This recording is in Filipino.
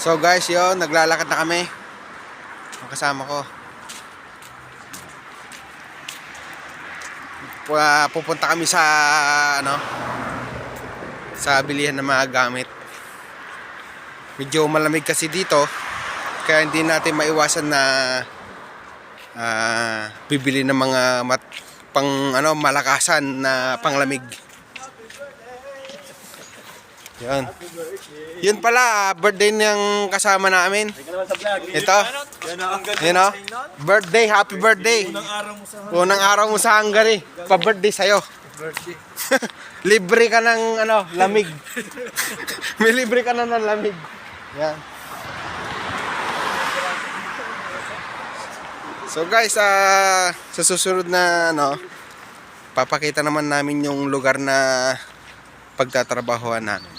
So guys, yun, naglalakad na kami. Ang kasama ko. Pupunta kami sa sa bilihan ng mga gamit. Medyo malamig kasi dito, kaya hindi natin maiwasan na bibili ng mga malakasan na panglamig. Yan. Yun pala, birthday niyang kasama namin. Ito. Yun o. Birthday, happy birthday. Unang araw mo sa Hungary. Pa-birthday sa'yo. Libre ka ng lamig. May libre ka na ng lamig. Yan. So guys, sa susunod na papakita naman namin yung lugar na pagtatrabahuan namin.